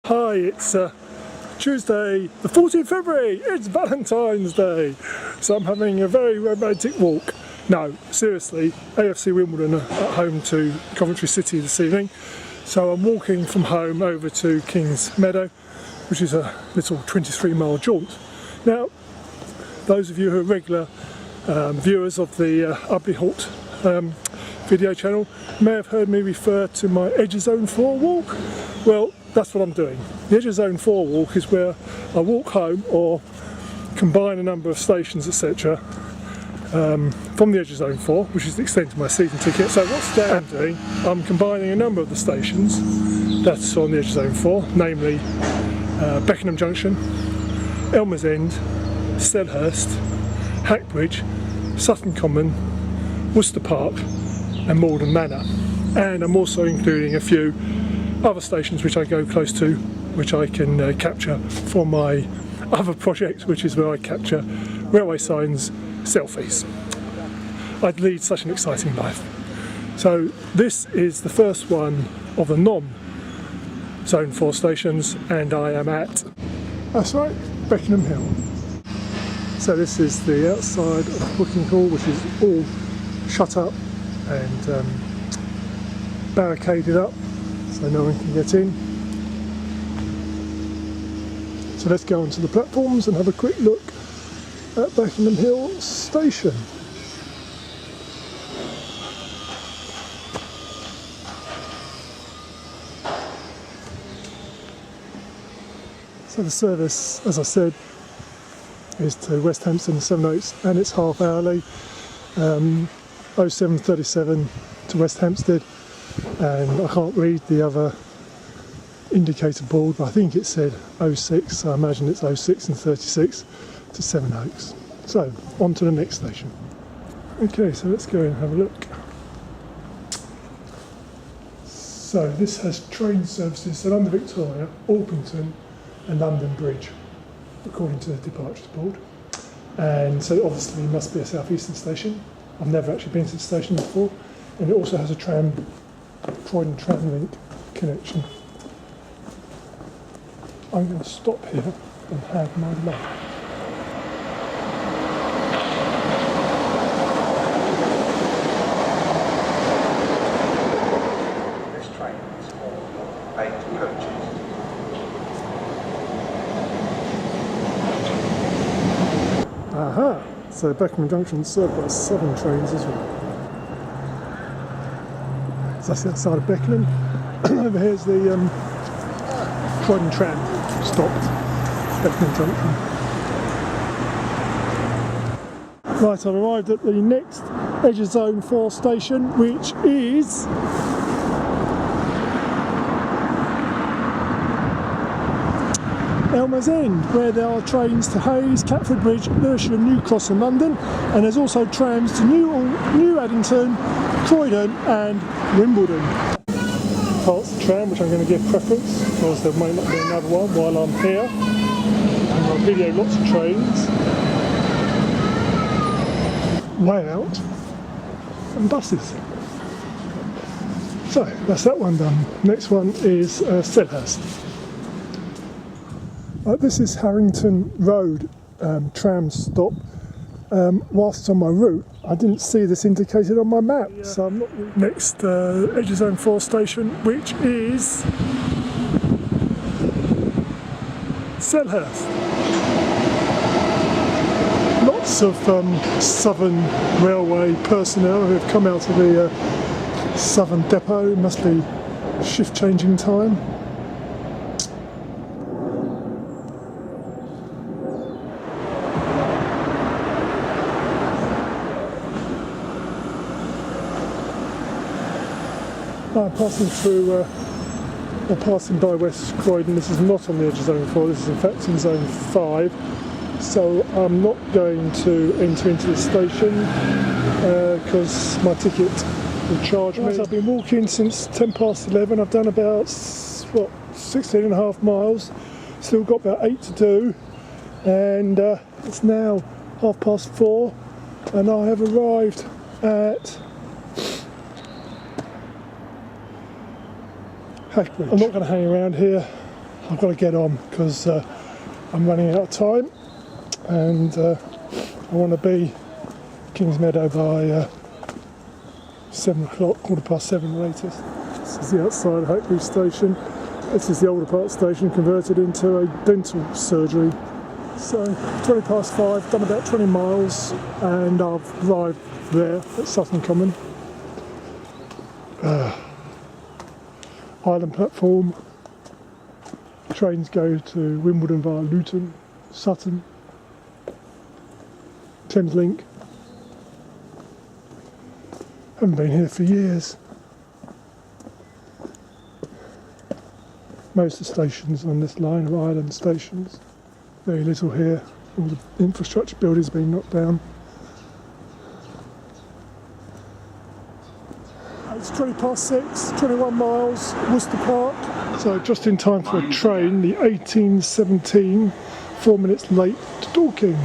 Hi, it's Tuesday the 14th of February, it's Valentine's Day, so I'm having a very romantic walk. No, seriously, AFC Wimbledon are at home to Coventry City this evening, so I'm walking from home over to King's Meadow, which is a little 23-mile jaunt. Now, those of you who are regular viewers of the Ubley Halt video channel may have heard me refer to my Edge of Zone 4 walk. Well, that's what I'm doing. The Edge of Zone 4 walk is where I walk home or combine a number of stations, etc. From the Edge of Zone 4, which is the extent of my season ticket. So what I'm doing, I'm combining a number of the stations that's on the Edge of Zone 4, namely Beckenham Junction, Elmers End, Selhurst, Hackbridge, Sutton Common, Worcester Park and Malden Manor. And I'm also including a few other stations which I go close to, which I can capture for my other project, which is where I capture railway signs selfies. I'd lead such an exciting life. So this is the first one of the non-Zone 4 stations, and I am at, that's right, Beckenham Hill. So this is the outside of the booking hall, which is all shut up and barricaded up so no one can get in. So let's go onto the platforms and have a quick look at Beckenham Hill station. So the service, as I said, is to West Hampstead and 7/8, and it's half hourly. 07:37 to West Hampstead, and I can't read the other indicator board, but I think it said 06, so I imagine it's 06 and 36 to 7/8. So on to the next station. Okay, so let's go and have a look. So this has train services to London Victoria, Orpington and London Bridge, according to the departures board. And so obviously it must be a South Eastern station. I've never actually been to the station before. And it also has a Croydon tram link connection. I'm going to stop here and have my lunch. This train is for 8 coaches. Aha! So Beckenham Junction is served by Southern trains as well. So that's the outside of Beckenham. Over here's the Croydon tram stopped, Beckenham Junction. Right, I've arrived at the next Edge of Zone 4 station, which is Elmers End, where there are trains to Hayes, Catford Bridge, Lewisham, New Cross and London, and there's also trams to New Addington, Croydon and Wimbledon. Parts of the tram which I'm going to give preference, because there may not be another one while I'm here. And I'll video lots of trains, way out, and buses. So that's that one done. Next one is Selhurst. This is Harrington Road tram stop. Whilst it's on my route, I didn't see this indicated on my map, so I'm not. Next Edge of Zone 4 station, which is Selhurst. Lots of Southern Railway personnel who have come out of the Southern Depot. It must be shift changing time. I'm passing through, or passing by West Croydon. This is not on the Edge of Zone 4, this is in fact in Zone 5. So I'm not going to enter into the station because my ticket will charge me. I've been walking since 11:10. I've done about, 16.5 miles. Still got about 8 to do. And it's now 4:30 and I have arrived at Hackbridge. I'm not going to hang around here. I've got to get on because I'm running out of time, and I want to be Kings Meadow by 7 o'clock, 7:15 latest. This is the outside of Hackbridge station. This is the older part station converted into a dental surgery. So 5:20, done about 20 miles, and I've arrived there at Sutton Common. Island platform. Trains go to Wimbledon via Luton, Sutton, Thameslink. Haven't been here for years. Most of the stations on this line are island stations. Very little here. All the infrastructure buildings being knocked down. It's 6:20, 21 miles, Worcester Park. So just in time for a train, the 1817, 4 minutes late to Dorking.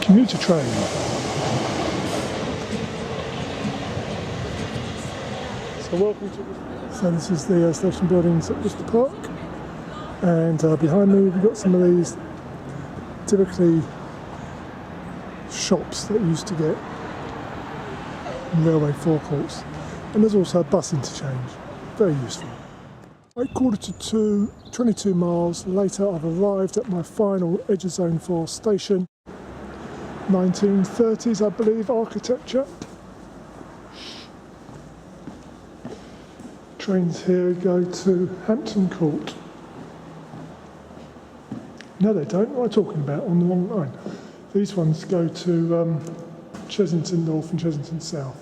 Commuter train. So welcome to the... So this is the station buildings at Worcester Park. And behind me we've got some of these typically shops that you used to get in railway forecourts. And there's also a bus interchange, very useful. 2:15, 22 miles later, I've arrived at my final Edge of Zone 4 station. 1930s, I believe, architecture. Trains here go to Hampton Court. No, they don't. What am I talking about? On the wrong line. These ones go to Chesington North and Chesington South.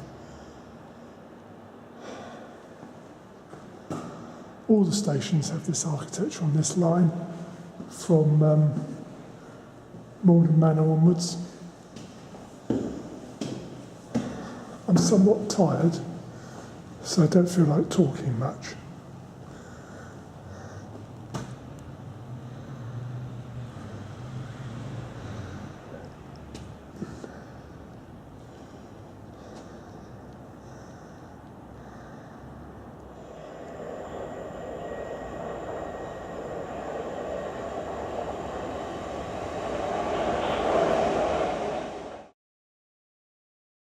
All the stations have this architecture on this line, from Malden Manor onwards. I'm somewhat tired, so I don't feel like talking much.